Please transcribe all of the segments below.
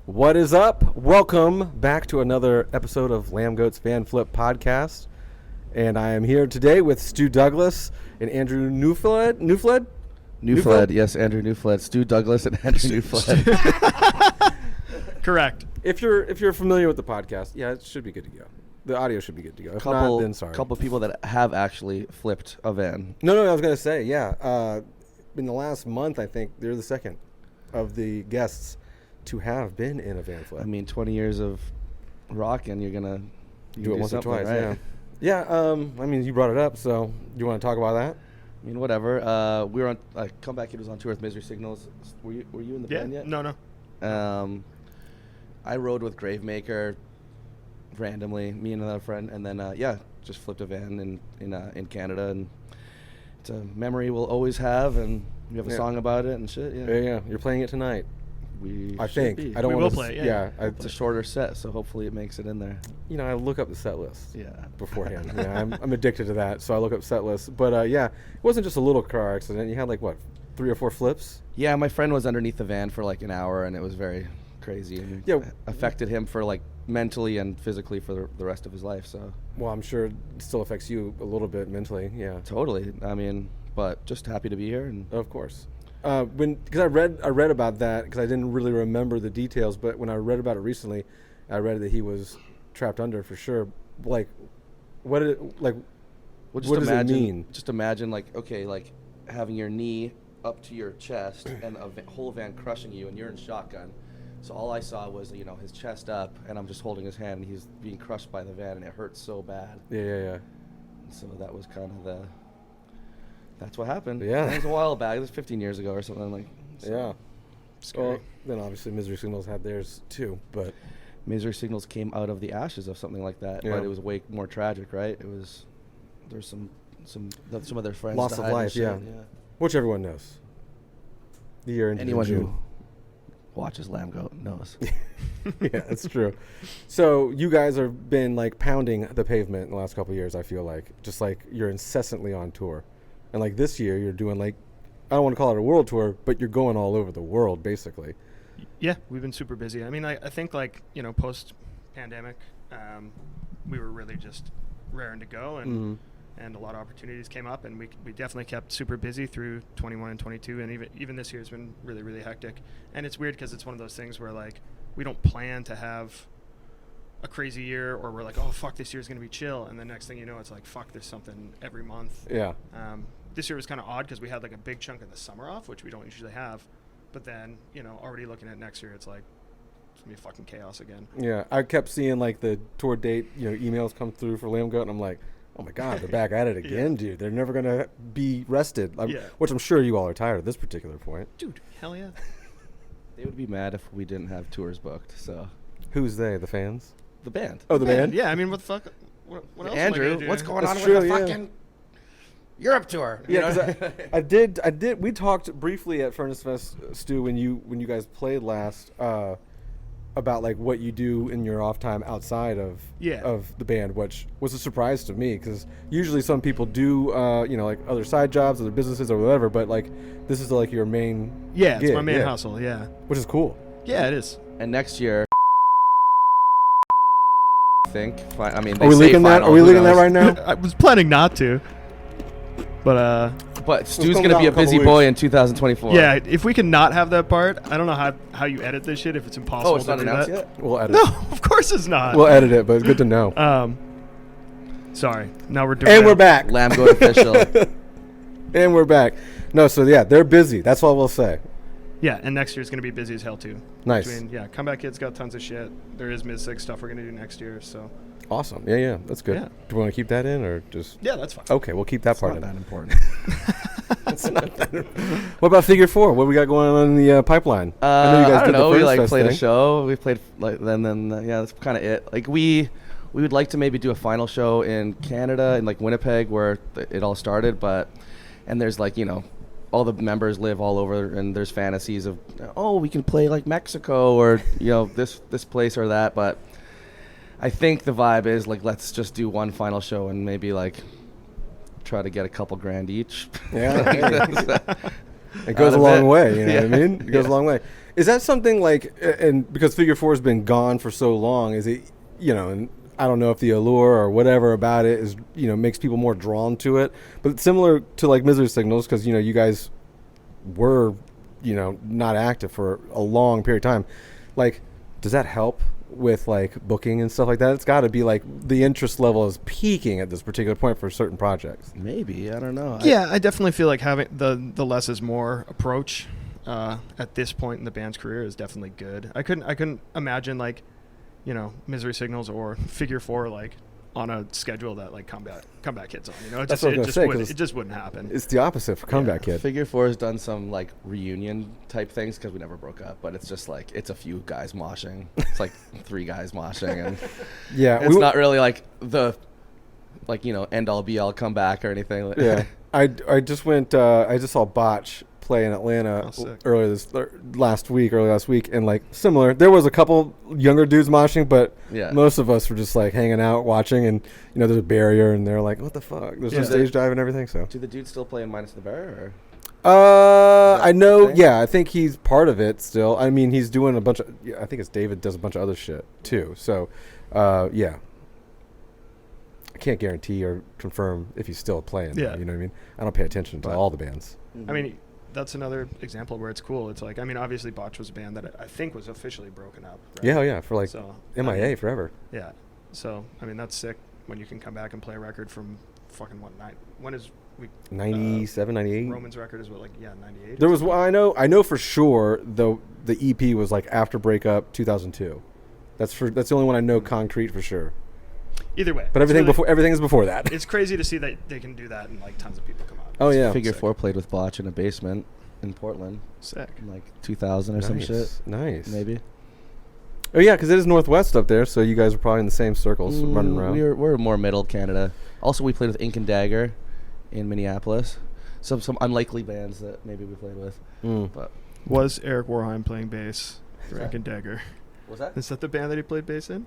What is up? Welcome back to another episode of Lambgoat's Vanflip podcast. And I am here today with Stu Douglas and Andrew Neufeld. Neufeld, yes, Andrew Neufeld. Stu Douglas and Andrew Neufeld. Correct. If you're familiar with the podcast, yeah, it should be good to go. The audio should be good to go. If not, then sorry. Couple people that have actually flipped a van. No, I was going to say, yeah. In the last month, I think they're the second of the guests to have been in a van flip. I mean, 20 years of rocking, you're gonna do it once or twice, right? Yeah. I mean, you brought it up, so do you want to talk about that? I mean, whatever. We were on. Comeback Kid was on tour with Misery Signals. Were you in the band yet? No. I rode with Gravemaker randomly, me and another friend, and then just flipped a van in Canada, and it's a memory we'll always have, and we have a song about it and shit. Yeah. You're playing it tonight. I think. I don't want to play it. Yeah. It's a shorter set, so hopefully it makes it in there. You know, I look up the set list. Yeah. Beforehand. I'm addicted to that, so I look up set lists. But it wasn't just a little car accident. You had 3 or 4 flips. Yeah, my friend was underneath the van for an hour, and it was very crazy. And affected him for mentally and physically for the rest of his life. So. Well, I'm sure it still affects you a little bit mentally. Yeah. Totally. I mean, but just happy to be here. And of course. Because I read about that because I didn't really remember the details, but when I read about it recently, I read that he was trapped under for sure. What does it mean? Just imagine having your knee up to your chest and a whole van crushing you, and you're in shotgun. So all I saw was his chest up, and I'm just holding his hand, and he's being crushed by the van, and it hurts so bad. Yeah. So that was kind of that's what happened. Yeah. It was a while back. It was 15 years ago or something. Yeah. Scary. Well, then obviously Misery Signals had theirs too, but Misery Signals came out of the ashes of something like that, but it was way more tragic, right? There's some of their friends loss of life, yeah, which everyone knows. The year ended anyone in June. who watches Lambgoat knows. Yeah, that's true. So you guys have been pounding the pavement in the last couple of years. I feel just you're incessantly on tour. And this year, you're doing I don't want to call it a world tour, but you're going all over the world, basically. Yeah, we've been super busy. I mean, I think post-pandemic, we were really just raring to go, and and a lot of opportunities came up, and we definitely kept super busy through 21 and 22, and even this year has been really, really hectic. And it's weird because it's one of those things where we don't plan to have a crazy year, or we're oh fuck, this year's gonna be chill, and the next thing you know, it's fuck, there's something every month. Yeah. This year was kind of odd because we had a big chunk of the summer off, which we don't usually have, but then already looking at next year, it's gonna be fucking chaos again. Yeah, I kept seeing the tour date emails come through for Lambgoat, and I'm oh my god, they're back at it again. Yeah. Dude, they're never gonna be rested. Which I'm sure you all are tired at this particular point. Dude, hell yeah. They would be mad if we didn't have tours booked. So who's they? The fans? The band. Oh, the band? Yeah, I mean, what the fuck? What else? Andrew, what's going That's on true, with the fucking Europe tour? Yeah, because I did. We talked briefly at Furnace Fest, Stu, when you guys played last, about what you do in your off time outside of the band, which was a surprise to me because usually some people do other side jobs, other businesses or whatever, but this is your main gig. It's my main hustle, yeah, which is cool. Yeah, it is. And next year, I think. I mean, are we leaking that? Are we leaking that right now? I was planning not to, but Stu's going to be a busy boy in 2024. Yeah, if we can not have that part, I don't know how you edit this shit if it's impossible. Oh, it's not announced yet? We'll edit it. No, of course it's not. We'll edit it, but it's good to know. Sorry. Now we're doing And we're back. Lambgoat official. And we're back. No, so yeah, they're busy. That's all we'll say. Yeah, and next year's going to be busy as hell too. Nice. Comeback Kid's got tons of shit. There is mid-six stuff we're going to do next year, so. Awesome. Yeah, that's good. Yeah. Do we want to keep that in or just? Yeah, that's fine. Okay, we'll keep that part in. Not that important. It's not that important. What about Figure 4? What we got going on in the pipeline? I know you guys did don't know. the Furnace We played thing. a show. We played then that's kind of it. We would like to maybe do a final show in Canada in Winnipeg where it all started, and there's all the members live all over, and there's fantasies of we can play Mexico or this place or that, but I think the vibe is let's just do one final show and maybe try to get a couple grand each. Yeah. It goes a long way, you know what I mean? It goes a long way. Is that something like, and because Figure 4 has been gone for so long, is it, and I don't know if the allure or whatever about it is, makes people more drawn to it, but it's similar to like Misery Signals, because, you guys were, not active for a long period of time. Like, does that help with like booking and stuff like that? It's got to be like the interest level is peaking at this particular point for certain projects. Maybe, I don't know. Yeah, I definitely feel like having the less is more approach at this point in the band's career is definitely good. I couldn't imagine like, Misery Signals or Figure 4 like on a schedule that like Comeback Kid's on. It just wouldn't happen. It's the opposite for Comeback Kid. Figure 4 has done some like reunion type things because we never broke up, but it's just like it's a few guys moshing. It's like 3 guys moshing, and yeah, it's not really like the end all be all comeback or anything. Yeah, I just went. I just saw Botch play in Atlanta earlier last week, and like similar. There was a couple younger dudes moshing, but most of us were just like hanging out watching, and there's a barrier, and they're like, "What the fuck?" There's no stage dive and everything. So, do the dudes still play in Minus the Bear? I know. Yeah, I think he's part of it still. I mean, he's doing a bunch of. I think it's David does a bunch of other shit too. So, yeah. I can't guarantee or confirm if he's still playing. Yeah. You know what I mean? I don't pay attention to all the bands. I mean, that's another example where it's cool. It's like, I mean, obviously Botch was a band that I think was officially broken up. Right? Yeah, for like MIA forever. Yeah. So, I mean, that's sick when you can come back and play a record from fucking when is we 97, 98? Roman's record is what, like, 98? There was, I know for sure the EP was like after breakup 2002. That's the only one I know concrete for sure. Either way. But everything is before that. It's crazy to see that they can do that and like tons of people come out. Oh yeah. Figure 4 played with Botch in a basement in Portland. Sick. In like 2000 or some shit. Nice. Maybe. Oh yeah, because it is Northwest up there, so you guys are probably in the same circles running around. We're more middle Canada. Also, we played with Ink and Dagger in Minneapolis. Some unlikely bands that maybe we played with. But was Eric Warheim playing bass for Ink and Dagger? Was that? Is that the band that he played bass in?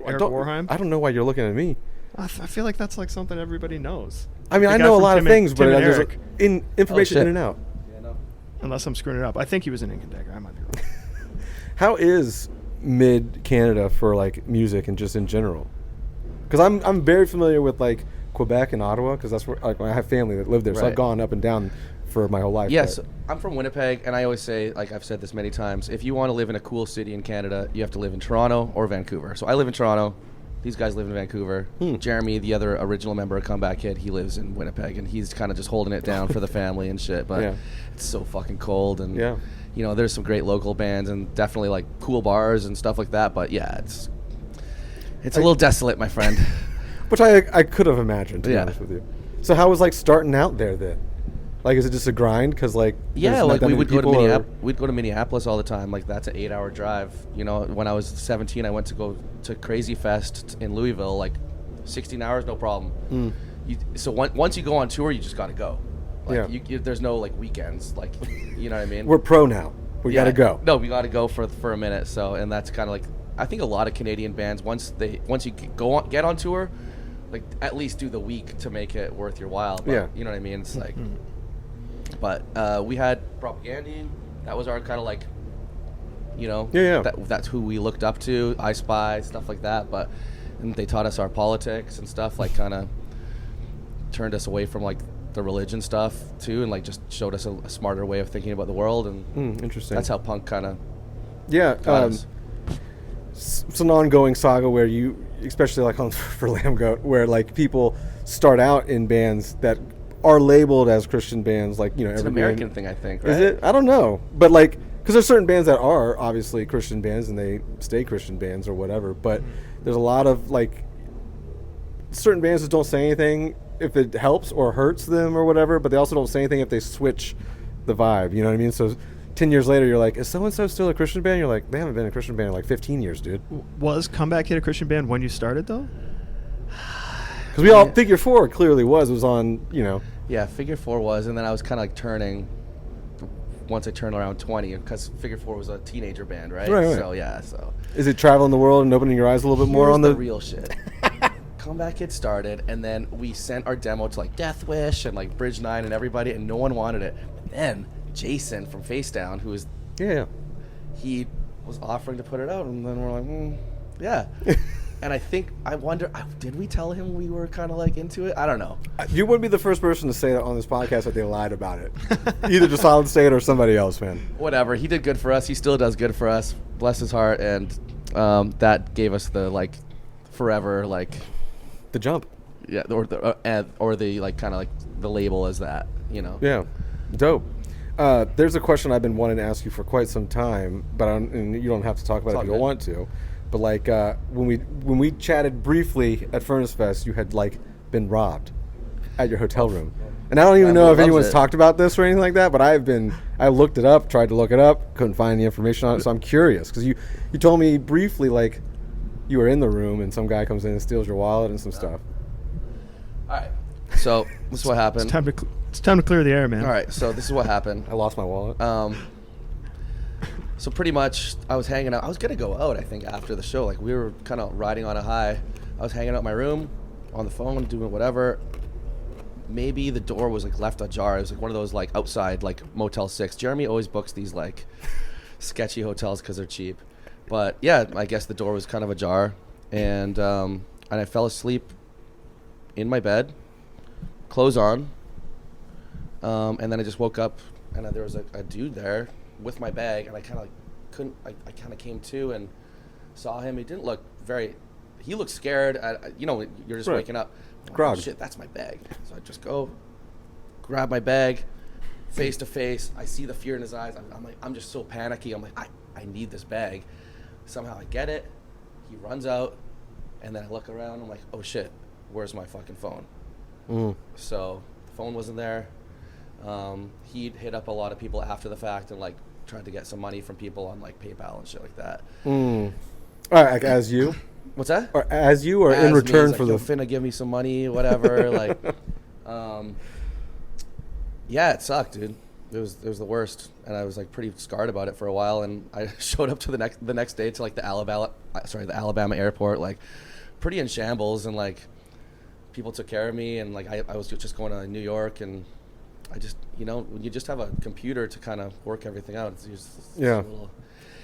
Eric Warheim? I don't know why you're looking at me. I feel like that's like something everybody knows. I mean, I know a lot of things, but there's information in and out. Yeah, no. Unless I'm screwing it up. I think he was in Ink and Dagger. I might be wrong. How is mid-Canada for like music and just in general? Because I'm very familiar with like Quebec and Ottawa, because that's where like I have family that live there, so I've gone up and down for my whole life. Yes, I'm from Winnipeg, and I always say, like I've said this many times, if you want to live in a cool city in Canada, you have to live in Toronto or Vancouver. So I live in Toronto. These guys live in Vancouver. Jeremy, the other original member of Comeback Kid, he lives in Winnipeg, and he's kind of just holding it down for the family and shit. But it's so fucking cold, and there's some great local bands and definitely like cool bars and stuff like that. But yeah, it's a little desolate, my friend. Which I could have imagined, to be honest with you. So how was like starting out there then? Like, is it just a grind? Because like like we would go to we'd go to Minneapolis all the time. Like that's an 8-hour drive. When I was 17, I went to go to Crazy Fest in Louisville. Like 16 hours, no problem. So once you go on tour, you just got to go. Like, there's no like weekends. Like, you know what I mean? We're pro now. We got to go. No, we got to go for a minute. So, and that's kind of like, I think a lot of Canadian bands once you get on tour, like at least do the week to make it worth your while. But, you know what I mean? It's like. But we had Propagandine. That was our kind of like, that's who we looked up to. I Spy, stuff like that. And they taught us our politics and stuff, like kind of turned us away from like the religion stuff too, and like just showed us a smarter way of thinking about the world. And interesting. That's how punk kind of it's an ongoing saga where you, especially like for Lambgoat, where like people start out in bands that are labeled as Christian bands, like it's an American thing, I think. Right? Is it? I don't know, but like, because there's certain bands that are obviously Christian bands and they stay Christian bands or whatever, but there's a lot of like certain bands that don't say anything if it helps or hurts them or whatever, but they also don't say anything if they switch the vibe. You know what I mean? So 10 years later, you're like, is so-and-so still a Christian band? You're like, they haven't been a Christian band in like 15 years, dude. Was Comeback Kid a Christian band when you started though? Because we all Figure 4 clearly was on, Yeah, Figure 4 was, and then I was kind of like turning once I turned around 20, because Figure 4 was a teenager band, right? Right. So yeah, so. Is it traveling the world and opening your eyes a little bit more on the real shit? Comeback Kid started, and then we sent our demo to like Death Wish and like Bridge 9 and everybody, and no one wanted it. But then Jason from Face Down, who was he was offering to put it out, and then we're like, yeah. And I wonder, did we tell him we were kind of like into it? I don't know. You wouldn't be the first person to say that on this podcast that they lied about it. Either just solid state or somebody else, man. Whatever. He did good for us. He still does good for us. Bless his heart. And that gave us the like forever like the jump. Yeah, or the like kind of like the label as that, you know. Yeah, dope. There's a question I've been wanting to ask you for quite some time, but and you don't have to talk about it if you don't want to. But like when we chatted briefly at Furnace Fest, you had like been robbed at your hotel room, and I don't even know if anyone's talked about this or anything like that. But I looked it up, tried to look it up, couldn't find any information on it. So I'm curious because you told me briefly like you were in the room and some guy comes in and steals your wallet and some stuff. All right, so this is what happened. It's time to clear the air, man. All right, so this is what happened. I lost my wallet. So pretty much, I was hanging out. I was gonna go out, I think, after the show. Like we were kind of riding on a high. I was hanging out in my room, on the phone, doing whatever. Maybe the door was like left ajar. It was like one of those like outside like Motel 6. Jeremy always books these like sketchy hotels because they're cheap. But yeah, I guess the door was kind of ajar, and I fell asleep in my bed, clothes on, and then I just woke up, and there was a dude there with my bag, and I kind of like couldn't. I kind of came to and saw him. He didn't look he looked scared. You're just waking up. Oh, shit, that's my bag. So I just go, grab my bag, face to face. I see the fear in his eyes. I'm just so panicky. I'm like, I need this bag. Somehow I get it. He runs out, and then I look around. I'm like, oh shit, where's my fucking phone? So the phone wasn't there. He'd hit up a lot of people after the fact and like tried to get some money from people on like PayPal and shit like that. All right, like as you? What's that? Or as you, or in return for the finna give me some money, whatever. Like, yeah, it sucked, dude. It was the worst, and I was like pretty scarred about it for a while. And I showed up to the next day to like the Alabama airport, like pretty in shambles, and like people took care of me, and like I was just going to New York, and I just when you just have a computer to kind of work everything out,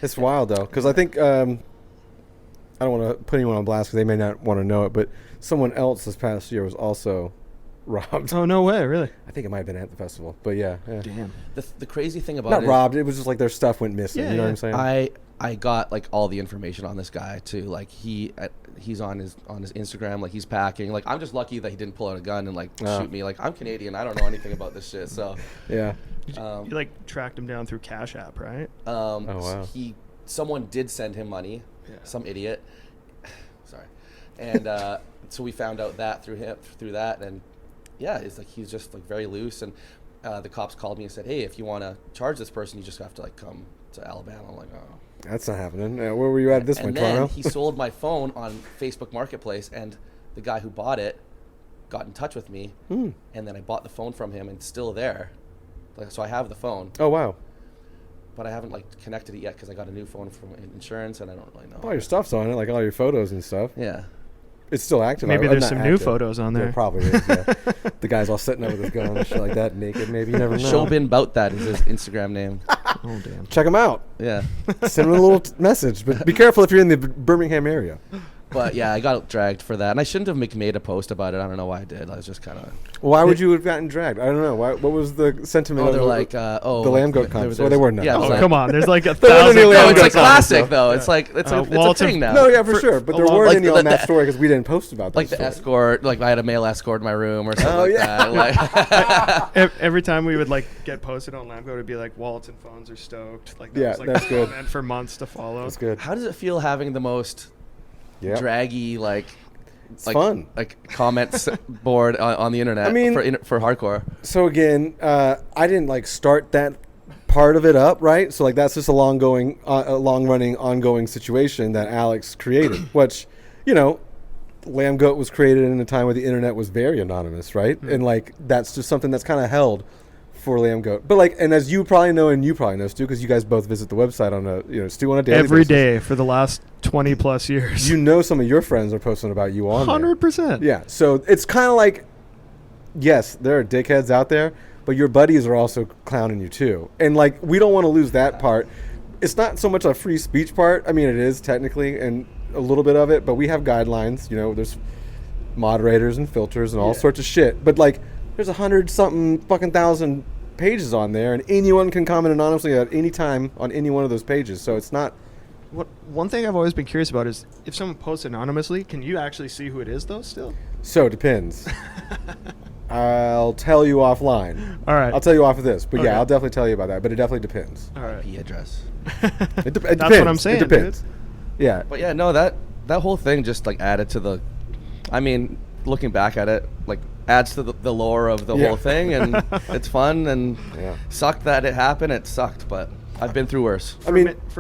it's wild though, because I think I don't want to put anyone on blast because they may not want to know it, but someone else this past year was also robbed. Oh, no way, really? I think it might have been at the festival, but yeah. Damn. The crazy thing about not robbed, it was just like their stuff went missing. You know what I'm saying? I got like all the information on this guy too. Like he's on his Instagram, like he's packing. Like I'm just lucky that he didn't pull out a gun and like shoot me. Like I'm Canadian, I don't know anything about this shit. So yeah. You like tracked him down through Cash App, right? Oh wow. Someone did send him money. Some idiot. Sorry. And so we found out that through that, and yeah, it's like he's just like very loose. And the cops called me and said, hey, if you want to charge this person, you just have to like come to Alabama. I'm like, oh, that's not happening. Where were you at this point, Toronto? And then he sold my phone on Facebook Marketplace, and the guy who bought it got in touch with me, and then I bought the phone from him, and it's still there. Like, so I have the phone. Oh wow. But I haven't like connected it yet because I got a new phone from insurance, and I don't really know. All your stuff's on it, like all your photos and stuff. Yeah. It's still active. Maybe there's some new photos on there. There probably is, yeah. The guy's all sitting there with his gun and shit like that, naked. Maybe you never know. Shobin Bout that is his Instagram name. Oh, damn. Check him out. Yeah. Send him a little message. But be careful if you're in the Birmingham area. But yeah, I got dragged for that. And I shouldn't have made a post about it. I don't know why I did. I was just kind of... Why would you have gotten dragged? I don't know. What was the sentiment of they're like, the Lambgoat contest? Well, they were not. Yeah, like, come on. There's like 1,000... it's like classic, though. Yeah. It's like, it's a thing now. No, yeah, for sure. But there weren't any on that story because we didn't post about that. Like the escort, like I had a male escort in my room or something that. Like, every time we would like get posted on Lambgoat, it would be like wallets and phones are stoked. Like that was like that's good. And for months to follow. That's good. How does it feel having the most draggy, like fun, like comments board on the internet? I mean, for hardcore. So again, I didn't like start that part of it up, right? So like that's just a long-running, ongoing situation that Alex created, which, Lambgoat was created in a time where the internet was very anonymous, right? Mm-hmm. And like that's just something that's kind of held for Lambgoat. But like, and as you probably know, and you probably know, Stu, because you guys both visit the website on Stu on a daily every basis. day for the last 20 plus years. Some of your friends are posting about you on 100%. there. Yeah. So it's kind of like, yes, there are dickheads out there, but your buddies are also clowning you too. And like, we don't want to lose that part. it's not so much a free speech part. I mean, it is technically, and a little bit of it, but we have guidelines. You know, there's moderators and filters and all sorts of shit. But like, there's 100-something fucking thousand pages on there, and anyone can comment anonymously at any time on any one of those pages. So it's not. One thing I've always been curious about is if someone posts anonymously, can you actually see who it is though? Still. So it depends. I'll tell you offline. All right. I'll tell you off of this, but Okay. yeah, I'll definitely tell you about that. But it definitely depends. All right. IP address. It That's depends. what I'm saying. It depends. Dude. Yeah. But yeah, no, that whole thing just like added to the. I mean, looking back at it, like adds to the lore of the whole thing, and it's fun and sucked that it happened. It sucked, but I've been through worse. For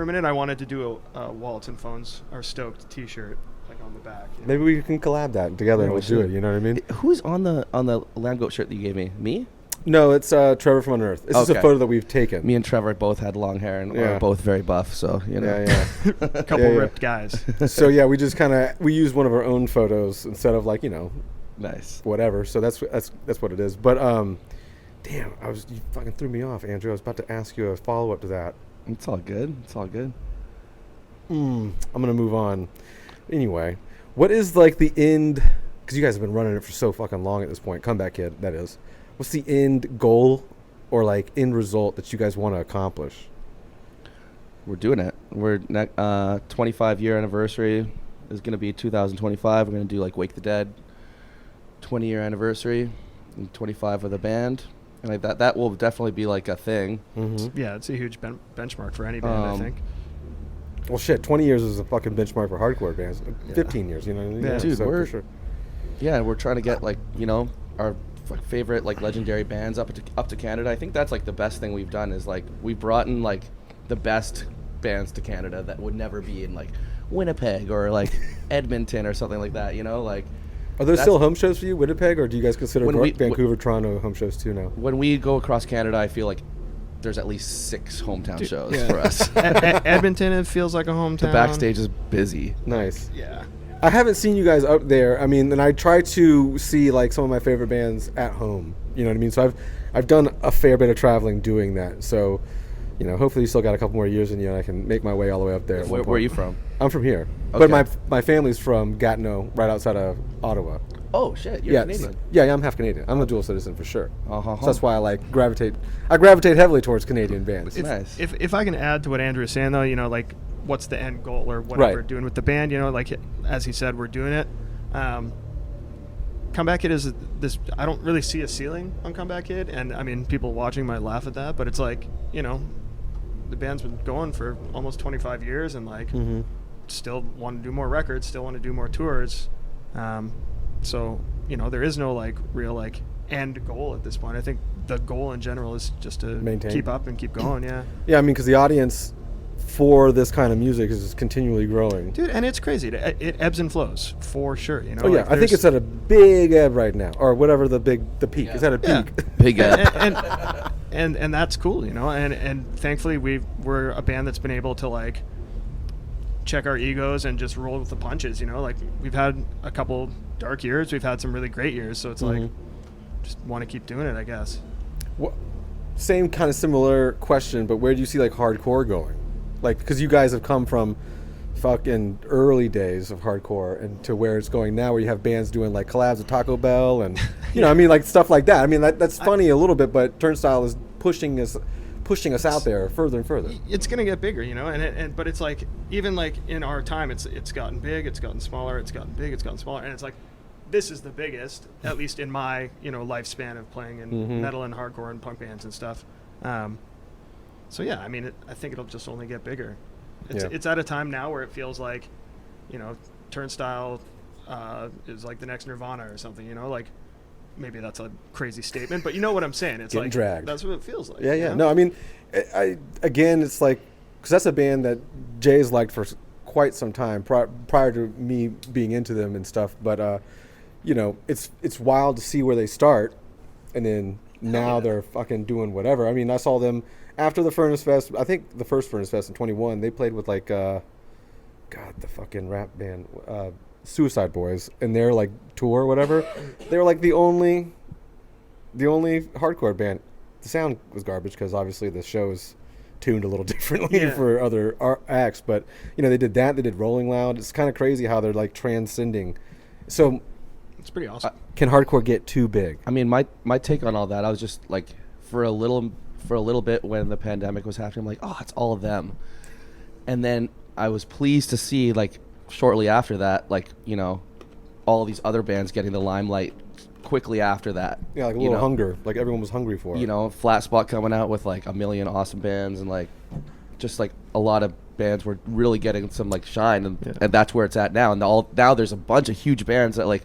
a minute, I wanted to do a Wallets and Phones Are Stoked T-shirt, like on the back. You know? Maybe we can collab that together and we'll do it. You know what I mean? Who's on the Lambgoat shirt that you gave me? Me? No, it's Trevor from Unearth. This is a photo that we've taken. Me and Trevor both had long hair and are both very buff, so you know. A couple ripped guys. So yeah, we just we used one of our own photos instead of like, you know, nice whatever. So that's what it is. But damn, you fucking threw me off, Andrew. I was about to ask you a follow up to that. It's all good. It's all good. I'm gonna move on. Anyway, what is like the end? Because you guys have been running it for so fucking long at this point. Comeback Kid, that is. What's the end goal or like end result that you guys want to accomplish? We're doing it. We're 25-year anniversary is going to be 2025. We're going to do like Wake the Dead 20-year anniversary and 25 of the band. And like that will definitely be like a thing. Mm-hmm. Yeah, it's a huge benchmark for any band, I think. Well, shit, 20 years is a fucking benchmark for hardcore bands. 15 years, you know what I mean? Yeah, dude, so for sure. Yeah, we're trying to get like, you know, our favorite like legendary bands up to Canada. I think that's like the best thing we've done is like we brought in like the best bands to Canada that would never be in like Winnipeg or like Edmonton or something like that, you know, like. Are those still home shows for you, Winnipeg, or do you guys consider Vancouver, Toronto home shows too now? When we go across Canada, I feel like there's at least 6 hometown shows for us. Edmonton, it feels like a hometown. The backstage is busy. Nice. Yeah. I haven't seen you guys up there. I mean, and I try to see like some of my favorite bands at home. You know what I mean? So I've done a fair bit of traveling doing that. So, you know, hopefully you still got a couple more years in you and I can make my way all the way up there. Where are you from? I'm from here. Okay. But my family's from Gatineau, right outside of Ottawa. Oh shit, you're Canadian. Yeah, I'm half Canadian. I'm a dual citizen for sure. Uh-huh. So that's why I gravitate heavily towards Canadian bands. Nice. If I can add to what Andrew is saying though, you know, like what's the end goal or whatever we're doing with the band, you know, like as he said, we're doing it. Comeback Kid is this. I don't really see a ceiling on Comeback Kid, and I mean, people watching might laugh at that, but it's like, you know, the band's been going for almost 25 years, and like, still want to do more records, still want to do more tours. So you know, there is no like real like end goal at this point. I think the goal in general is just to maintain, keep up and keep going. Yeah. Yeah, I mean, because the audience for this kind of music is continually growing, dude, and it's crazy. It ebbs and flows for sure. You know. Oh yeah, like I think it's at a big ebb right now, or whatever the peak. Yeah. It's at a peak. Big ebb. and that's cool, you know. And thankfully we're a band that's been able to like check our egos and just roll with the punches. You know, like we've had a couple dark years, we've had some really great years. So it's like just want to keep doing it, I guess. Well, same kind of similar question, but where do you see like hardcore going? Like, because you guys have come from fucking early days of hardcore and to where it's going now, where you have bands doing like collabs with Taco Bell and you know, I mean, like stuff like that. I mean, that's funny a little bit, but Turnstile is pushing us out there further and further. It's gonna get bigger, you know, but it's like even like in our time, it's gotten big, it's gotten smaller, it's gotten big, it's gotten smaller, and it's like this is the biggest, at least in my lifespan of playing in metal and hardcore and punk bands and stuff. So yeah, I mean, I think it'll just only get bigger. It's at a time now where it feels like, Turnstile is like the next Nirvana or something. You know, like maybe that's a crazy statement, but you know what I'm saying. It's getting like dragged. That's what it feels like. Yeah, yeah. No, I mean, again, it's like because that's a band that Jay's liked for quite some time prior to me being into them and stuff. But it's wild to see where they start, and then now they're fucking doing whatever. I mean, I saw them after the Furnace Fest. I think the first Furnace Fest in 21, they played with like the fucking rap band Suicide Boys and their like tour or whatever. They were like the only hardcore band. The sound was garbage because obviously the shows tuned a little differently for other acts. But they did that. They did Rolling Loud. It's kind of crazy how they're like transcending. So it's pretty awesome. Can hardcore get too big? I mean, my take on all that, I was just like, for a little bit when the pandemic was happening, I'm like, oh, it's all of them. And then I was pleased to see, like, shortly after that, like, all these other bands getting the limelight quickly after that. Yeah, like a little hunger. Like everyone was hungry for it. Flat Spot coming out with like a million awesome bands, and like just like a lot of bands were really getting some like shine, and that's where it's at now. And now there's a bunch of huge bands that like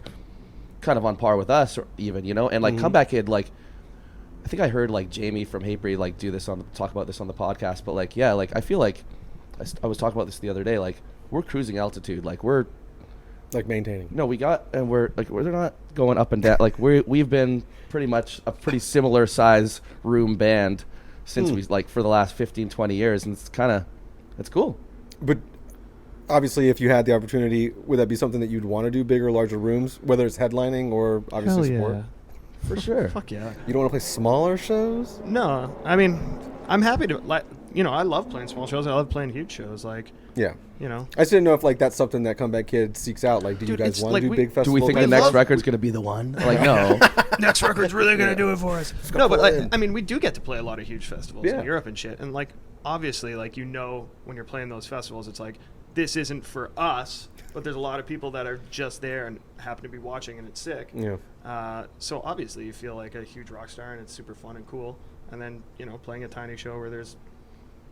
kind of on par with us, or even and like Comeback Kid, like I think I heard like Jamie from Hatebreed like talk about this on the podcast, but like like I feel like I was talking about this the other day, like we're cruising altitude, like we're like maintaining. No, we're not going up and down. Like we've been pretty much a pretty similar size room band since we like for the last 15, 20 years, and it's cool. But obviously, if you had the opportunity, would that be something that you'd want to do, bigger, larger rooms, whether it's headlining or obviously support? For sure. Fuck yeah. You don't want to play smaller shows? No, I mean, I'm happy to I love playing small shows. I love playing huge shows. Like, I just didn't know if like that's something that Comeback Kid seeks out. Like, do you guys want to do big festivals? Do we think the next record's gonna be the one? Like, no. Next record's really gonna do it for us. No, but like, I mean, we do get to play a lot of huge festivals in Europe and shit. And like, obviously, like when you're playing those festivals, it's like this isn't for us, but there's a lot of people that are just there and happen to be watching, and it's sick. Yeah. So obviously, you feel like a huge rock star, and it's super fun and cool. And then playing a tiny show where there's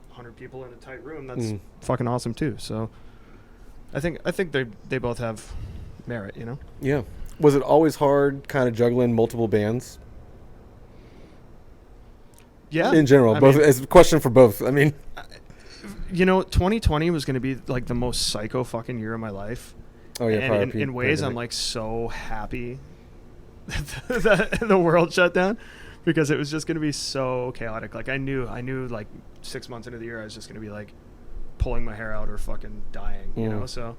100 people in a tight room, that's fucking awesome too. So I think they both have merit, Yeah. Was it always hard kind of juggling multiple bands? Yeah. In general, it's a question for both. I mean, 2020 was going to be like the most psycho fucking year of my life. Oh yeah, and in ways I'm like so happy that the world shut down, because it was just going to be so chaotic. Like I knew like 6 months into the year I was just going to be like pulling my hair out or fucking dying, you know? So,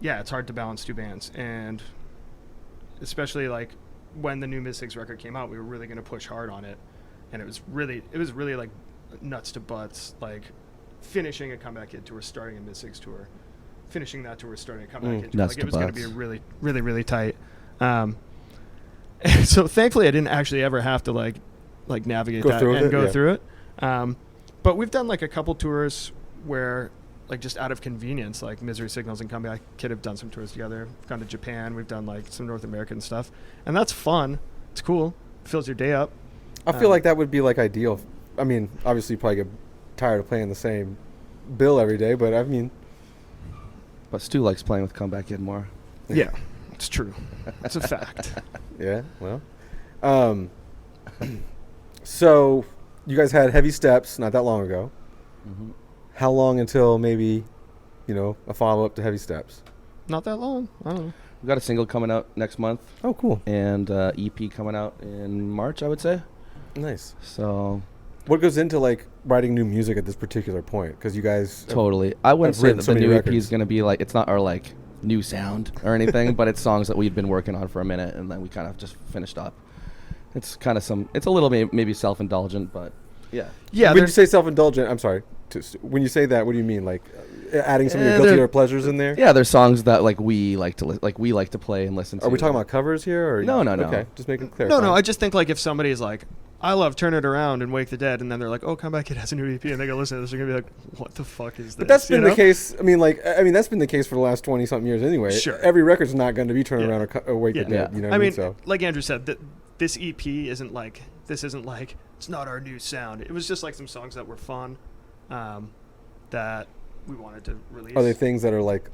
it's hard to balance two bands. And especially like when the new Mystics record came out, we were really going to push hard on it. And it was really like nuts to butts, like finishing a Comeback Kid tour, starting a Mystics tour, finishing that tour, starting a Comeback Kid tour. Like it was going to be really, really, really tight. So thankfully I didn't actually ever have to like navigate that and go through it. But we've done like a couple tours where like just out of convenience, like Misery Signals and Comeback Kid have done some tours together. We've gone to Japan. We've done like some North American stuff, and that's fun. It's cool. Fills your day up. I feel like that would be like ideal. I mean, obviously you probably get tired of playing the same bill every day, but I mean. But Stu likes playing with Comeback Kid more. Yeah, it's true. It's a fact. Yeah, well. So you guys had Heavy Steps not that long ago. Mm-hmm. How long until maybe, a follow-up to Heavy Steps? Not that long. I don't know. We've got a single coming out next month. Oh, cool. And EP coming out in March, I would say. Nice. So, what goes into like writing new music at this particular point? Because you guys totally. I wouldn't say that the new EP is going to be like, it's not our like new sound or anything, but it's songs that we've been working on for a minute, and then we kind of just finished up. It's kind of it's a little maybe self-indulgent, but yeah. Yeah. When you say self-indulgent, I'm sorry. When you say that, what do you mean? Like adding some of your guilty pleasures in there? Yeah, there's songs that like we like to play and listen to. Are we talking about covers here? Or No. Okay, just make it clear. No. I just think like if somebody's like, I love Turn It Around and Wake the Dead, and then they're like, oh, Comeback Kid has a new EP, and they go listen to this, they're gonna be like, what the fuck is this? But that's been the case. I mean, that's been the case for the last 20-something years anyway. Sure. Every record's not going to be Turn Around or Wake the Dead. You know what I mean? So. Like Andrew said, this EP isn't like it's not our new sound. It was just like some songs that were fun, that we wanted to release. Are they things that are like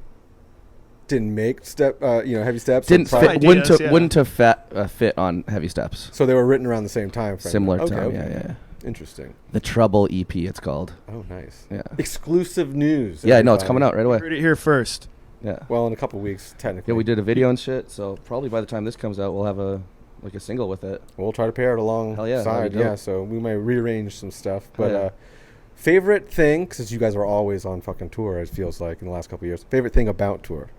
didn't make Heavy Steps? Didn't fit, wouldn't have fit on Heavy Steps. So they were written around the same time frame. Similar time, yeah. Interesting. The Trouble EP, it's called. Oh, nice. Yeah. Exclusive news. Yeah, no, it's coming out right away. Heard it here first. Yeah. Well, in a couple weeks, technically. Yeah, we did a video and shit, so probably by the time this comes out, we'll have a single with it. We'll try to pair it alongside. Yeah, so we might rearrange some stuff. But favorite thing, since you guys are always on fucking tour, it feels like in the last couple of years, favorite thing about tour?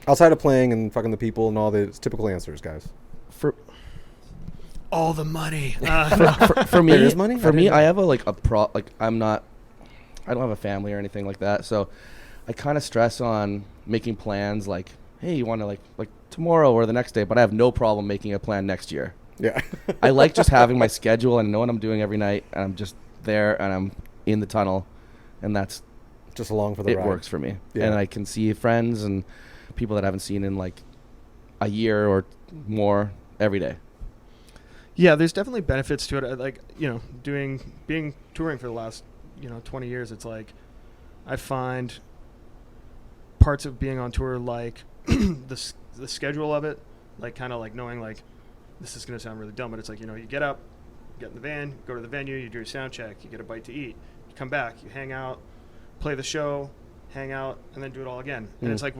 Outside of playing and fucking the people and all the typical answers, guys. all the money. For me, there is money? For me, I have I don't have a family or anything like that, so I kind of stress on making plans like, hey, you want to like tomorrow or the next day, but I have no problem making a plan next year. Yeah. I like just having my schedule and know what I'm doing every night, and I'm just there and I'm in the tunnel, and that's just along for the ride. It works for me. Yeah. And I can see friends and people that I haven't seen in like a year or more every day. Yeah, there's definitely benefits to it. Like, being touring for the last, 20 years, it's like I find parts of being on tour, like the schedule of it, like kind of like knowing like, this is going to sound really dumb, but it's like, you get up, get in the van, go to the venue, you do your sound check, you get a bite to eat, you come back, you hang out, play the show, hang out, and then do it all again. And it's like,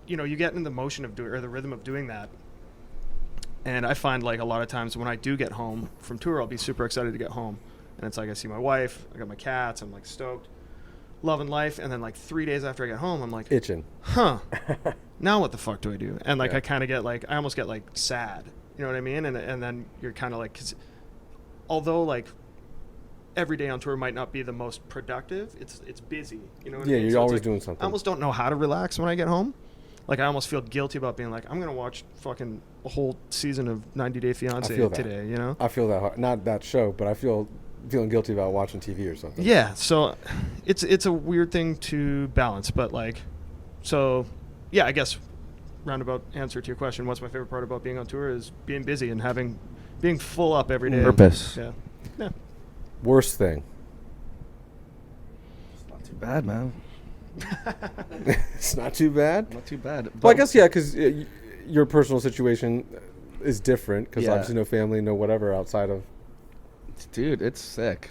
you get in the motion of doing, or the rhythm of doing that. And I find like a lot of times when I do get home from tour, I'll be super excited to get home. And it's like I see my wife, I got my cats, I'm like stoked, loving life. And then like 3 days after I get home, I'm like itching. Now what the fuck do I do? And like I kind of get like, I almost get like sad. You know what I mean? And then you're kind of like, 'cause although like every day on tour might not be the most productive, it's busy. You know what I mean? You're So always like, doing something. I almost don't know how to relax when I get home. Like I almost feel guilty about being like, I'm gonna watch fucking a whole season of 90 Day Fiance today. I feel that hard. Not that show, but I feeling guilty about watching TV or something. Yeah, so it's a weird thing to balance, but like, so yeah, I guess roundabout answer to your question, what's my favorite part about being on tour is being busy and being full up every day. Purpose. Yeah. Worst thing. It's not too bad, man. It's not too bad. Not too bad. Well, I guess because your personal situation is different. Because obviously no family, no whatever outside of. Dude, it's sick.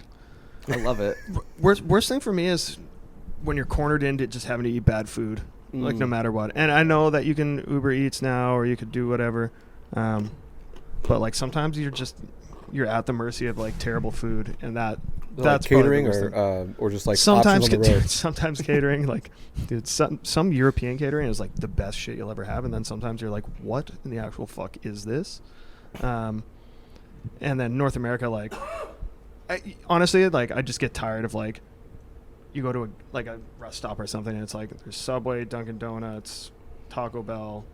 I love it. Worst thing for me is when you're cornered into just having to eat bad food, like no matter what. And I know that you can Uber Eats now, or you could do whatever, but like sometimes you're at the mercy of like terrible food, and that's like catering or just like sometimes options on the road. sometimes catering, like dude, some European catering is like the best shit you'll ever have, and then sometimes you're like, what in the actual fuck is this? And then North America, like, honestly, like I just get tired of like, you go to a rest stop or something, and it's like there's Subway, Dunkin' Donuts, Taco Bell,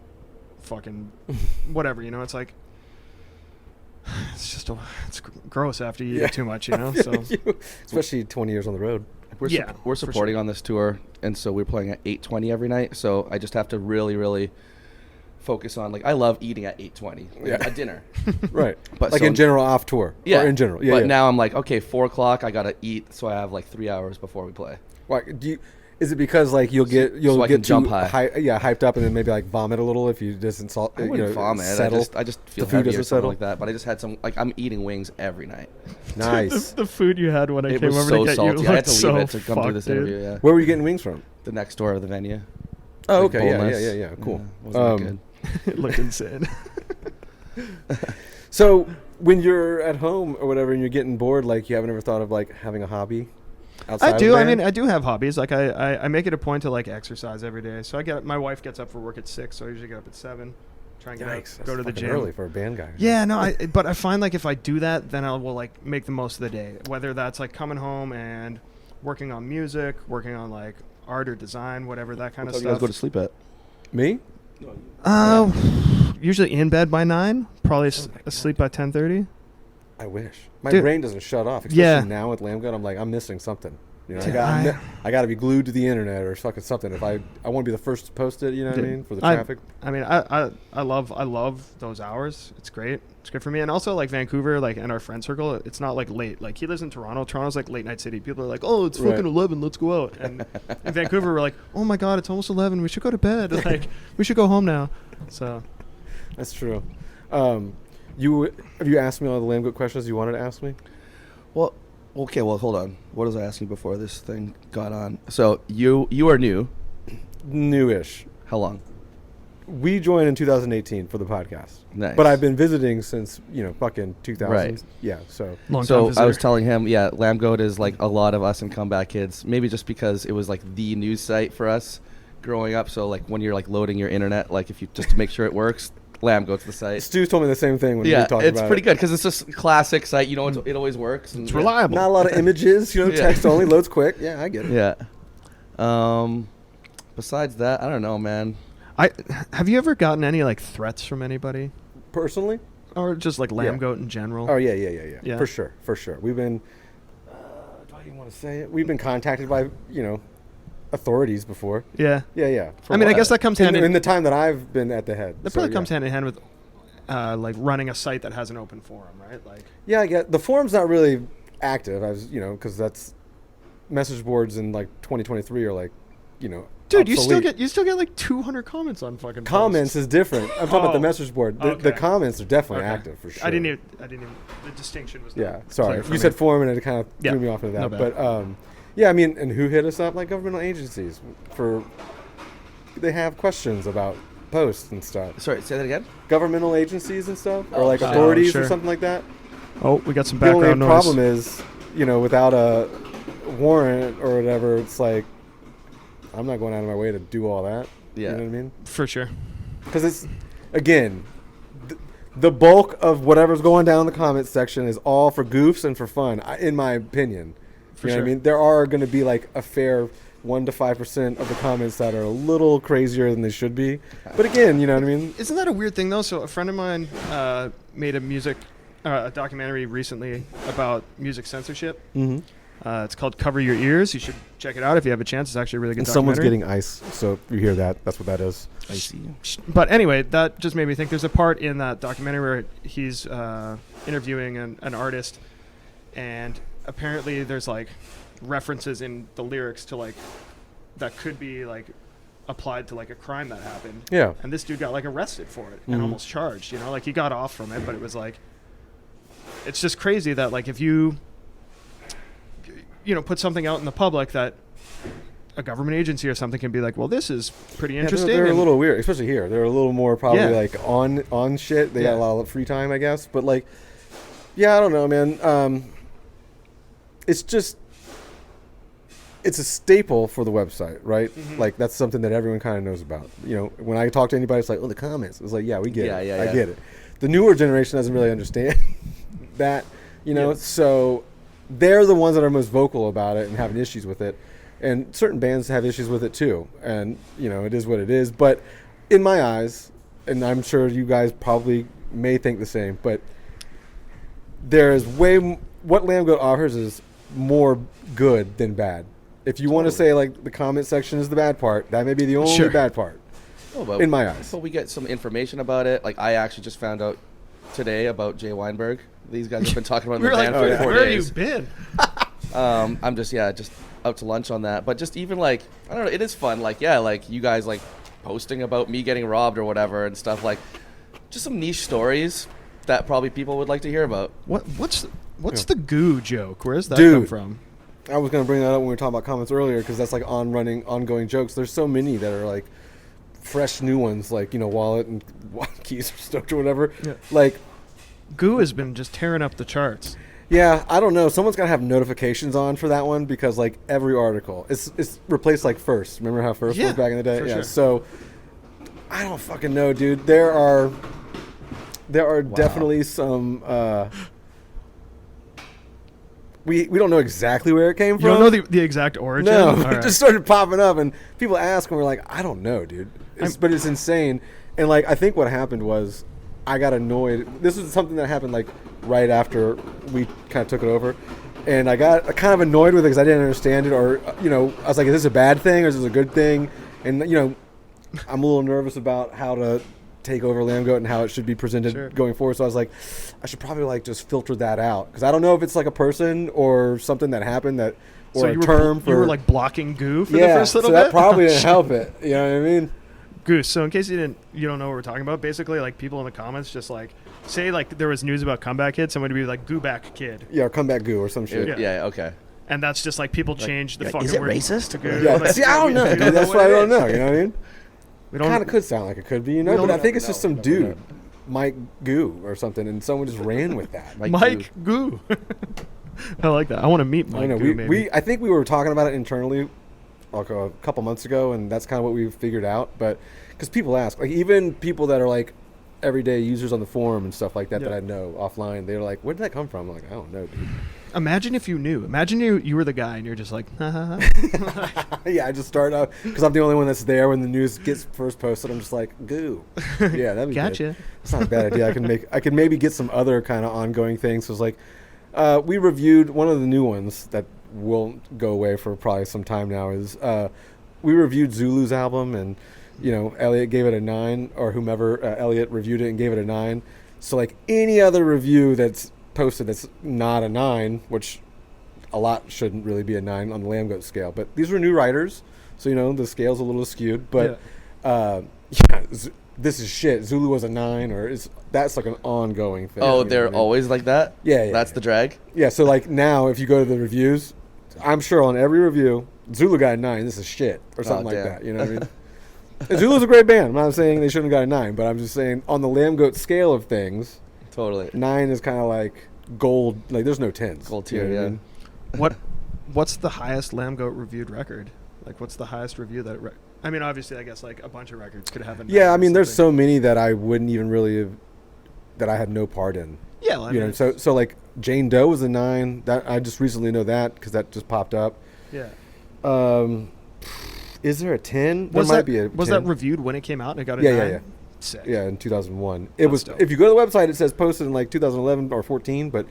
fucking whatever, it's like it's gross after you eat too much, so especially 20 years on the road. We're supporting on this tour, and so we're playing at 8:20 every night, so I just have to really, really focus on, like, I love eating at 8:20, like a dinner. Right. But like in general off tour. Yeah. Or in general. Yeah. But now I'm like, okay, 4 o'clock, I got to eat, so I have like 3 hours before we play. Like, is it because like you'll get jump high? Hyped up, and then maybe like vomit a little if you just insult. I wouldn't vomit. I just feel heavy or something like that. But I just had some, like, I'm eating wings every night. Nice. the food you had when I came over to get salty. you, I had to leave it to so come do this interview. Yeah. Where were you getting wings from? The next door of the venue. Oh, like okay. boneless. Yeah. Cool. Yeah, wasn't that good. It looked insane. So when you're at home or whatever and you're getting bored, like, you haven't ever thought of like having a hobby outside I do. of the I band? mean, I do have hobbies. Like I make it a point to like exercise every day. So my wife gets up for work at 6, so I usually get up at 7, try and get up, go to the gym. Early for a band guy. Yeah, no, but I find like if I do that, then I will like make the most of the day. Whether that's like coming home and working on music, working on like art or design, whatever, that kind of stuff. You guys go to sleep at? Me? Usually in bed by 9, probably asleep by 10:30. I wish. My Dude. brain doesn't shut off. Especially now with Lambgoat, I'm like, I'm missing something. I got to be glued to the internet or fucking something. If I want to be the first to post it, you know what I mean, for the traffic. I mean, I love those hours. It's great. It's good for me. And also like Vancouver, like, and our friend circle, it's not like late. Like he lives in Toronto. Toronto's like late night city. People are like, oh, it's fucking 11. Let's go out. And in Vancouver, we're like, oh my God, it's almost 11. We should go to bed. Like we should go home now. So that's true. Have you asked me all the Lambgoat questions you wanted to ask me? Well, okay. Well, hold on. What was I asking before this thing got on? So you are new. Newish. How long? We joined in 2018 for the podcast. Nice. But I've been visiting since, fucking 2000. Right. Yeah, so. So I was telling him, Lambgoat is like a lot of us and comeback kids. Maybe just because it was like the news site for us growing up. So like when you're like loading your internet, like if you just to make sure it works, Lambgoat's the site. Stu told me the same thing when we talked about it. It's pretty good because it's just a classic site. You know, it always works. And it's reliable. Not a lot of images. Text only, loads quick. Yeah, I get it. Yeah. Besides that, I don't know, man. Have you ever gotten any like threats from anybody personally, or just like Lambgoat in general? Oh yeah. For sure. We've been. Do I even want to say it? We've been contacted by authorities before. Yeah. Yeah. I mean, I guess that comes hand in the time that I've been at the head. That probably comes hand in hand with like running a site that has an open forum, right? Like. Yeah, I get the forum's not really active, as because that's message boards in like 2023 are like, Dude, obsolete. you still get like 200 comments on fucking comments posts. is different. I'm talking about the message board. The comments are definitely active for sure. I didn't even the distinction was not sorry. clear You said forum and it kind of threw me off into that. No bad. But I mean, and who hit us up? Like governmental agencies they have questions about posts and stuff. Sorry, say that again. Governmental agencies and stuff, or like authorities or something like that. Oh, we got some background noise. The only problem is, without a warrant or whatever, it's like I'm not going out of my way to do all that. Yeah. You know what I mean? For sure. Because it's, again, the bulk of whatever's going down in the comments section is all for goofs and for fun, in my opinion. For you know sure. what I mean? There are going to be like a fair 1 to 5% of the comments that are a little crazier than they should be. But again, you know what I mean? Isn't that a weird thing, though? So a friend of mine made a documentary recently about music censorship. Mm-hmm. It's called Cover Your Ears. You should check it out if you have a chance. It's actually a really good And documentary. someone's getting ice, so if you hear that, that's what that is. I see. But anyway, that just made me think there's a part in that documentary where he's interviewing an artist, and apparently there's like references in the lyrics to like that could be like applied to like a crime that happened. Yeah. And this dude got like arrested for it and almost charged, like he got off from it, but it was like, it's just crazy that like if you put something out in the public that a government agency or something can be like, well, this is pretty interesting. They're a little weird, especially here. They're a little more probably like on shit. They got a lot of free time, I guess. But like, I don't know, man. It's a staple for the website, right? Mm-hmm. Like that's something that everyone kind of knows about. When I talk to anybody, it's like, oh, the comments. It's like, yeah, we get it. I get it. The newer generation doesn't really understand that, so they're the ones that are most vocal about it and having issues with it. And certain bands have issues with it too. And, it is what it is. But in my eyes, and I'm sure you guys probably may think the same, but there's what Lambgoat offers is more good than bad. If you want to say like the comment section is the bad part, that may be the only bad part in my eyes. But we get some information about it. Like I actually just found out today about Jay Weinberg. These guys have been talking about the band for 4 days. Where have you been? I'm just out to lunch on that. But just even like, I don't know, it is fun. Like, like you guys like posting about me getting robbed or whatever and stuff, like just some niche stories that probably people would like to hear about. What's the goo joke? Where does that come from? I was going to bring that up when we were talking about comments earlier because that's like ongoing jokes. There's so many that are like fresh new ones, like, Wallet and Keys or Stoked or whatever. Yeah. Like, goo has been just tearing up the charts. Yeah, I don't know. Someone's got to have notifications on for that one because like every article, it's replaced like First. Remember how First was back in the day? Yeah. Sure. So I don't fucking know, dude. There are definitely some. We don't know exactly where it came from. You don't know the exact origin? No, it just started popping up, and people ask, and we're like, I don't know, dude. But it's insane. And like, I think what happened was, I got annoyed. This was something that happened like right after we kind of took it over, and I got kind of annoyed with it because I didn't understand it, or I was like, is this a bad thing or is this a good thing? And I'm a little nervous about how to take over Lambgoat and how it should be presented going forward. So I was like, I should probably like just filter that out because I don't know if it's like a person or something that happened that, or so a term for. You were like blocking goo for the first little bit? So that probably didn't help it. You know what I mean? Goose. So in case you don't know what we're talking about, basically like people in the comments just like say like there was news about Comeback Kid, someone would be like Goo Back Kid. Yeah, or Comeback Goo or some shit. Yeah, okay. And that's just like people change the fucking word. Is it racist? To goo. Yeah, like, see, I don't know, dude. That's why I don't know. You know what I mean? It kind of could sound like it could be, but I think it's just some dude, Mike Goo or something, and someone just ran with that. Mike Goo. I like that. I want to meet Mike Goo, maybe. I think we were talking about it internally like a couple months ago, and that's kind of what we figured out. But because people ask, like even people that are like everyday users on the forum and stuff like that that I know offline. They're like, where did that come from? I'm like, I don't know, dude. Imagine if you knew. Imagine you were the guy and you're just like, yeah, I just start out because I'm the only one that's there when the news gets first posted. I'm just like, goo. Yeah, that'd be gotcha. Good. That's not a bad idea. I can maybe get some other kind of ongoing things. So it's like, we reviewed one of the new ones that won't go away for probably some time now. Is we reviewed Zulu's album, and Elliot gave it a 9, or whomever Elliot reviewed it and gave it a 9. So like any other review that's posted that's not a 9, which a lot shouldn't really be a 9 on the Lambgoat scale, but these were new writers, so the scale's a little skewed, but this is shit. Zulu was a 9, or that's like an ongoing thing. Oh, they're always like that? Yeah. That's the drag? Yeah, so like now if you go to the reviews, I'm sure on every review, Zulu got a 9, this is shit, or something like that, you know what I mean? And Zulu's a great band. I'm not saying they shouldn't have got a 9, but I'm just saying on the Lambgoat scale of things, totally 9 is kind of like gold. Like there's no 10s. Gold tier, yeah. I mean? What's the highest Lambgoat reviewed record? Like, what's the highest review that? I mean, obviously, I guess like a bunch of records could have a 9. Yeah, I mean, there's so many that I wouldn't even really have, that I had no part in. Yeah, well, I mean, so like Jane Doe was a 9. That I just recently know that because that just popped up. Yeah. Is there a 10? Was there might be a 10. Was that reviewed when it came out and it got a 9? Yeah. Sick. Yeah, in 2001. It was dope. If you go to the website, it says posted in like 2011 or 14, but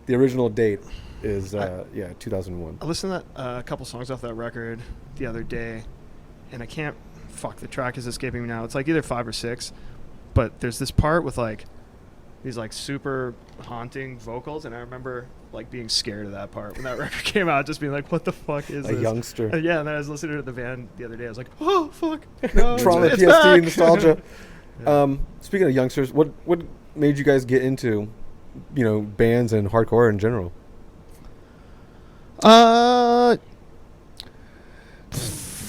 the original date is 2001. I listened to that, a couple songs off that record the other day, and I can't. The track is escaping me now. It's like either 5 or 6, but there's this part with like these like super haunting vocals, and I remember like being scared of that part when that record came out, just being like, "What the fuck is this?" A youngster. Yeah, and then I was listening to the band the other day. I was like, "Oh fuck!" No, Trauma, it's PTSD, back. nostalgia. Speaking of youngsters, what made you guys get into, bands and hardcore in general?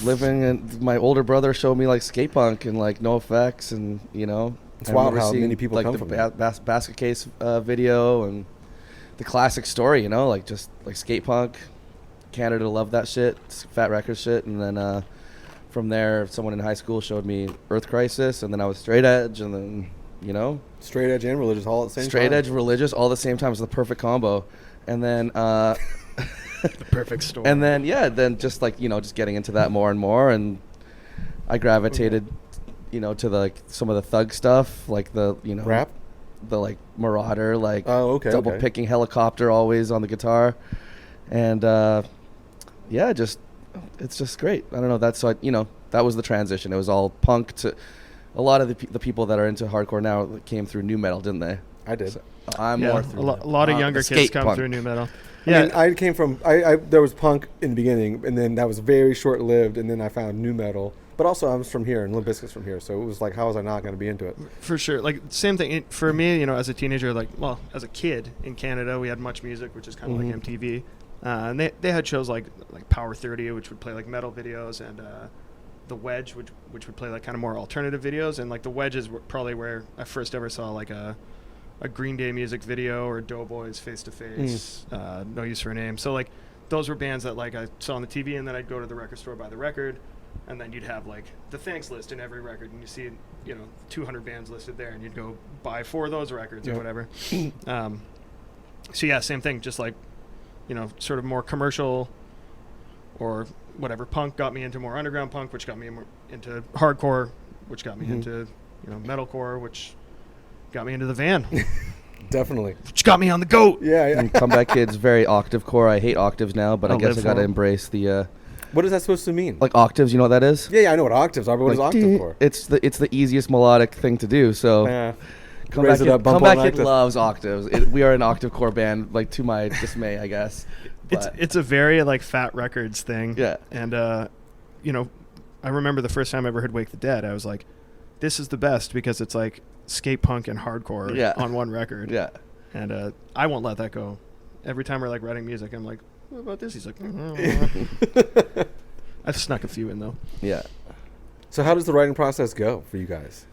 Living, and my older brother showed me like skate punk and like NoFX, and it's wild how many people like come the from basket case video and the classic story, like just like skate punk. Canada loved that shit, Fat Records shit, and then from there, someone in high school showed me Earth Crisis, and then I was straight edge, and then straight edge and religious all at the same time. Straight edge, religious all at the same time is the perfect combo, and then the perfect story. And then then just like just getting into that more and more, and I gravitated, to the, like some of the thug stuff, like the rap, the like Marauder, like double okay. picking Helicopter always on the guitar, and it's just great. I don't know. That's what that was the transition. It was all punk to a lot of the people that are into hardcore now came through nu metal, didn't they? I did. So I'm more through a lot of younger kids come punk. through nu metal. Yeah, I mean, I came from there was punk in the beginning, and then that was very short lived, and then I found nu metal. But also, I was from here, and Limp Bizkit's from here, so it was like, how was I not going to be into it? For sure. Like, same thing. For me, as a teenager, as a kid in Canada, we had Much Music, which is kind of like MTV. And they had shows like Power 30, which would play like metal videos, and The Wedge, which would play like kind of more alternative videos. And like The Wedge is probably where I first ever saw like a Green Day music video, or Doughboys Face to Face, No Use for a Name. So like those were bands that like I saw on the TV, and then I'd go to the record store, buy the record. And then you'd have like the thanks list in every record, and you see 200 bands listed there, and you'd go buy 4 of those records or whatever. So yeah, same thing, just like sort of more commercial or whatever. Punk got me into more underground punk, which got me into hardcore, which got me into metalcore, which got me into the van. Definitely. Which got me on the goat. Yeah. And Comeback Kid's very octave core. I hate octaves now, but I guess I got to embrace the. What is that supposed to mean? Like octaves, you know what that is? Yeah, I know what octaves are, but what is octave for? It's the easiest melodic thing to do. So Comeback Kid loves octaves. We are an octave core band, like to my dismay, I guess. It's a very like Fat Records thing. Yeah. And I remember the first time I ever heard Wake the Dead, I was like, this is the best, because it's like skate punk and hardcore on one record. Yeah. And I won't let that go. Every time we're like writing music, I'm like, what about this? He's like, I've snuck a few in though. Yeah. So how does the writing process go for you guys?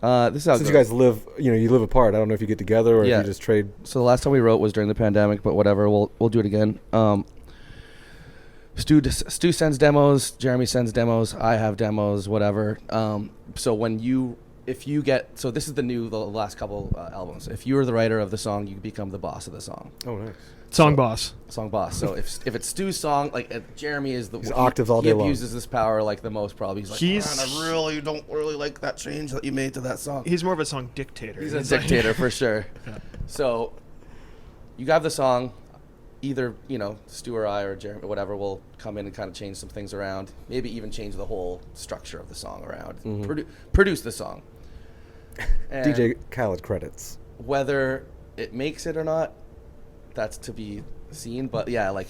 This is how Since you guys live, you live apart. I don't know if you get together or if you just trade. So the last time we wrote was during the pandemic, but whatever, we'll do it again. Stu sends demos, Jeremy sends demos, I have demos, whatever. So when you if you get, so this is the last couple albums. If you're the writer of the song, you become the boss of the song. Oh, nice. Song boss. So if it's Stu's song, like Jeremy is the he's octaves all day long. He abuses this power like the most probably. He's like, man, I really don't really like that change that you made to that song. He's more of a song dictator. He's a dictator for sure. Yeah. So you have the song, either, you know, Stu or I or Jeremy or whatever will come in and kind of change some things around, maybe even change the whole structure of the song around, produce the song. And DJ Khaled credits. Whether it makes it or not, that's to be seen. But yeah, like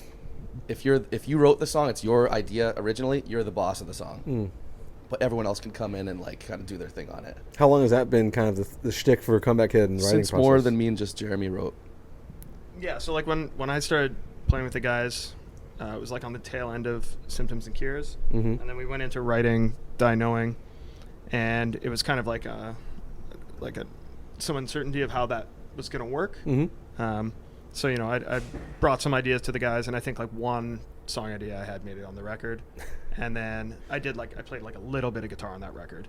if you wrote the song, it's your idea originally, you're the boss of the song. But everyone else can come in and like kind of do their thing on it. How long has that been kind of the shtick for Comeback Kid and writing Since process? more than me and just Jeremy wrote. Yeah, so like when I started playing with the guys, it was like on the tail end of Symptoms and Cures, and then we went into writing Die Knowing, and it was kind of like some uncertainty of how that was going to work. So, you know, I brought some ideas to the guys, and I think like one song idea I had made it on the record, and then I played like a little bit of guitar on that record,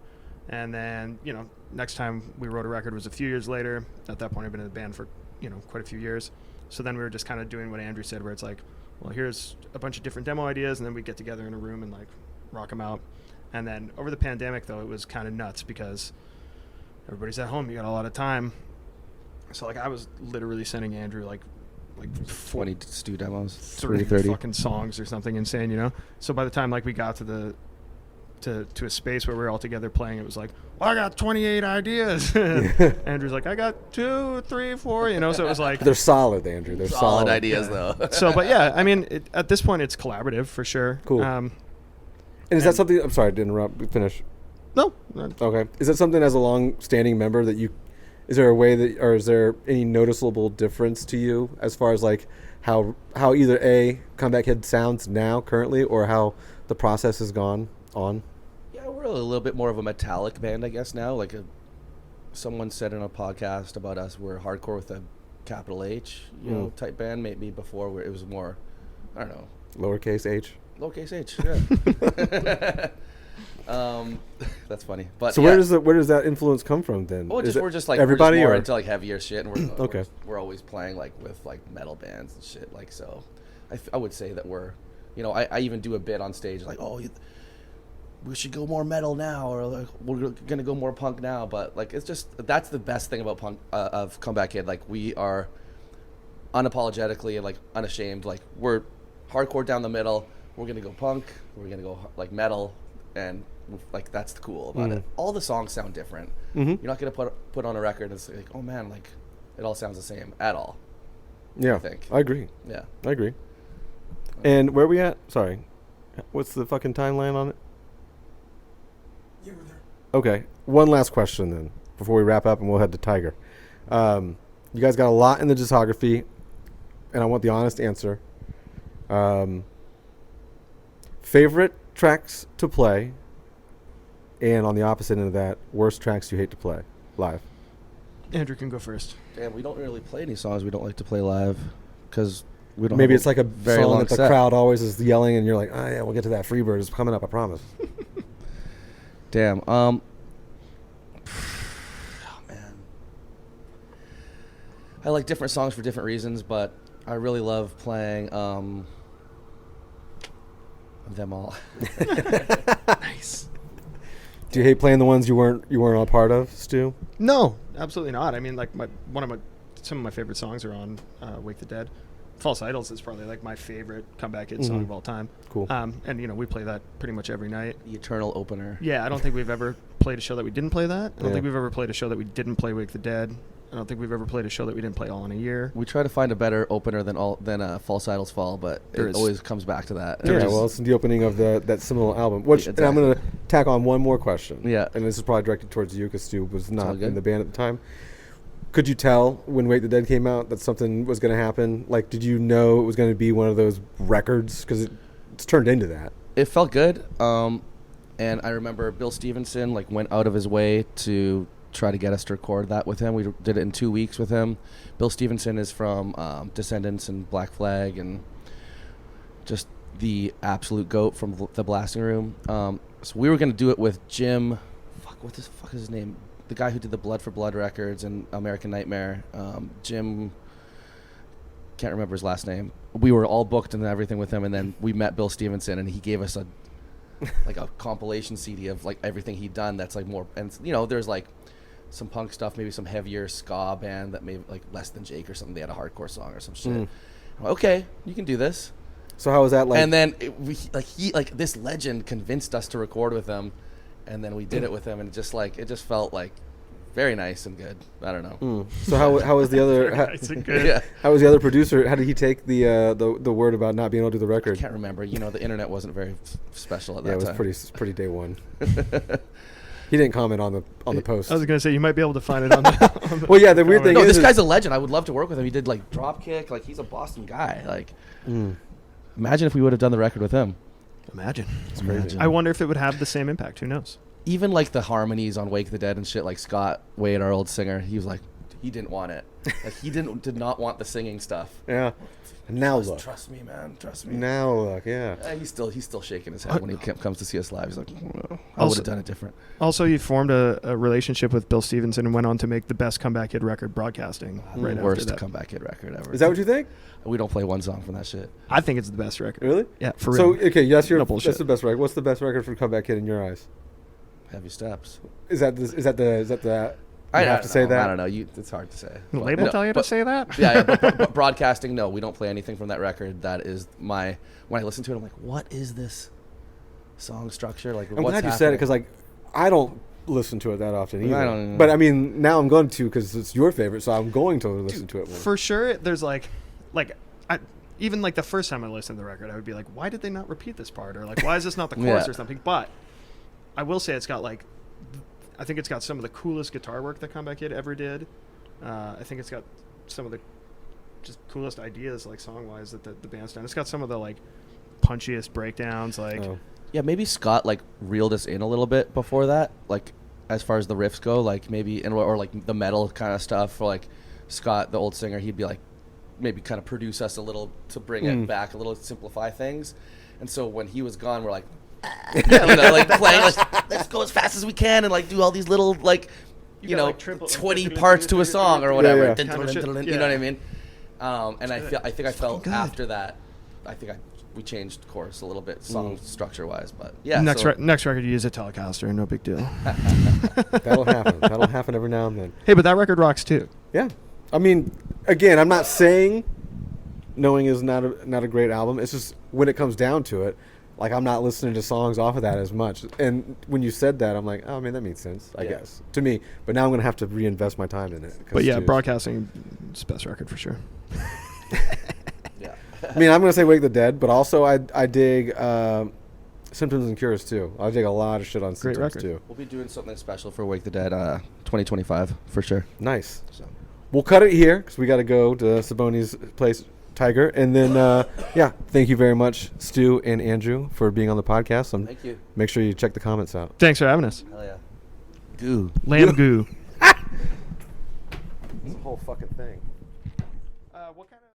and then, you know, next time we wrote a record was a few years later. At that point, I'd been in the band for, you know, quite a few years. So then we were just kind of doing what Andrew said, where it's like, well, here's a bunch of different demo ideas, and then we get together in a room and like rock them out. And then over the pandemic, though, it was kind of nuts because everybody's at home. You got a lot of time. So like I was literally sending Andrew like 20 Stu demos, 30 fucking songs or something insane, you know. So by the time like we got to to a space where we were all together playing, it was like, well, I got 28 ideas. Andrew's like, I got 2, 3, 4, you know. So it was like they're solid, Andrew. They're solid ideas though. So, but yeah, I mean, at this point, it's collaborative for sure. Cool. And is that something? I'm sorry, to interrupt. Finish. No. Okay. Is that something as a long-standing member that you? Is there a way that, or is there any noticeable difference to you as far as like how either Comeback Kid sounds now currently, or how the process has gone on? Yeah, we're a little bit more of a metallic band, I guess now. Like someone said in a podcast about us, we're hardcore with a capital H, you know, type band. Maybe before where it was more, I don't know, Lowercase h. Lowercase h. Yeah. That's funny. But so yeah. where does that influence come from then? Well, we're just like everybody, we're just more or into like heavier shit, and okay. we're always playing like with like metal bands and shit. Like so, I would say that we're, you know, I even do a bit on stage like, we should go more metal now, or like we're gonna go more punk now. But like it's just, that's the best thing about punk of Comeback Kid. Like we are unapologetically and like unashamed. Like we're hardcore down the middle. We're gonna go punk. We're gonna go like metal, and like that's cool about it. All the songs sound different. You're not gonna put on a record and say like, oh man, like it all sounds the same at all. Yeah, I think. I agree. Yeah, I agree. And where are we at? Sorry, what's the fucking timeline on it? Yeah, we're there. Okay, one last question then before we wrap up, and we'll head to Tiger. You guys got a lot in the discography, and I want the honest answer. Favorite tracks to play, and on the opposite end of that, worst tracks you hate to play live. Andrew can go first. Damn, we don't really play any songs we don't like to play live because we don't. Maybe it's like a very song long that the set. crowd always is yelling, and you're like, oh yeah, we'll get to that. Freebird is coming up, I promise. Damn. Oh man. I like different songs for different reasons, but I really love playing them all. Nice. Do you hate playing the ones you weren't a part of, Stu? No, absolutely not. I mean, like some of my favorite songs are on Wake the Dead. False Idols is probably like my favorite Comeback Kid song of all time. Cool. And you know, we play that pretty much every night. The eternal opener. Yeah, I don't think we've ever played a show that we didn't play that. I don't Yeah. think we've ever played a show that we didn't play Wake the Dead. I don't think we've ever played a show that we didn't play All in a Year. We try to find a better opener than False Idols Fall, but it always comes back to that. Yeah, well, it's the opening of that seminal album. Which, Exactly. and I'm going to tack on one more question. Yeah. And this is probably directed towards you because Stu was not good. in the band at the time. Could you tell when Wake the Dead came out that something was going to happen? Like, did you know it was going to be one of those records? Because it's turned into that. It felt good. And I remember Bill Stevenson went out of his way to try to get us to record that with him. We did it in 2 weeks with him. Bill Stevenson is from Descendants and Black Flag and just the absolute goat from the Blasting Room. So we were going to do it with Jim. What the fuck is his name? the guy who did the Blood for Blood records and American Nightmare, Jim, can't remember his last name. We were all booked and everything with him, and then we met Bill Stevenson, and he gave us a compilation CD of like everything he'd done. That's like more, and there's like some punk stuff, maybe some heavier ska band that maybe like Less Than Jake or something. They had a hardcore song or some shit. I'm like, okay, you can do this. So how was that like? And then this legend convinced us to record with him, and then we did it with him, and it just felt like very nice and good. I don't know. So how was the other? Nice and good. Yeah. How was the other producer? How did he take the word about not being able to do the I record? can't remember. The internet wasn't very special at that Yeah, it time. was pretty day one. He didn't comment on the post. I was gonna say you might be able to find it on the. Well, yeah, the weird thing No, is this guy's a legend. I would love to work with him. He did like Dropkick. Like he's a Boston guy. Like, imagine if we would have done the record with him. Imagine. It's crazy. I wonder if it would have the same impact. Who knows? Even like the harmonies on Wake the Dead and shit. Like Scott Wade, our old singer, he was like, he didn't want it. Like he did not want the singing stuff. Yeah. And now look. Trust me, man. Trust me. Now look. Yeah. He's still shaking his head when he comes to see us live. He's like, I would have done it different. Also, you formed a relationship with Bill Stevenson and went on to make the best Comeback Kid record, Broadcasting. Right after Worst that. Comeback Kid record ever. Is that what you think? We don't play one song from that shit. I think it's the best record. Really? Yeah, for So real. okay, that's No bullshit. that's the best record. What's the best record for Comeback Kid in your eyes? Heavy Steps. Is that the? I You have to say that. I don't know. It's hard to say. The label tell you to say that? Yeah, but Broadcasting, no, we don't play anything from that record. That is when I listen to it, I'm like, what is this song structure? Like, I'm what's glad you happening? said it because like I don't listen to it that often either. I don't- But I mean, now I'm going to because it's your favorite, so I'm going to listen to it more. For sure, there's even like the first time I listened to the record, I would be like, why did they not repeat this part? Or like, why is this not the chorus Yeah. or something? But I will say it's got I think it's got some of the coolest guitar work that Comeback Kid ever did. I think it's got some of the just coolest ideas, like song-wise, that the band's done. It's got some of the like punchiest breakdowns, like Yeah, maybe Scott like reeled us in a little bit before that, like as far as the riffs go, like maybe or like the metal kind of stuff. Or like Scott, the old singer, he'd be like maybe kind of produce us a little to bring it back a little, simplify things. And so when he was gone, we're like, like playing like let's go as fast as we can and like do all these little like You got, like, triple- 20 parts to a song or whatever. Yeah. Kind of shit. You know what I mean? And I think I felt good. after that, we changed course a little bit, song structure wise. But yeah, next record you use a Telecaster, no big deal. That'll happen. That'll happen every now and then. Hey, but that record rocks too. Yeah. I mean, again, I'm not saying Knowing is not a great album. It's just when it comes down to it, like I'm not listening to songs off of that as much. And when you said that, I'm like, oh man, that makes sense, I guess, to me. But now I'm going to have to reinvest my time in it. But yeah, Broadcasting is the best record for sure. yeah. I mean, I'm going to say Wake the Dead, but also I dig Symptoms and Cures too. I dig a lot of shit on Great Symptoms record. too. We'll be doing something special for Wake the Dead 2025 for sure. Nice. So We'll cut it here because we got to go to Saboni's place, Tiger. And then, thank you very much, Stu and Andrew, for being on the podcast. thank you. Make sure you check the comments out. Thanks for having us. Hell yeah. Goo. Lamb goo. It's a whole fucking thing. What kind of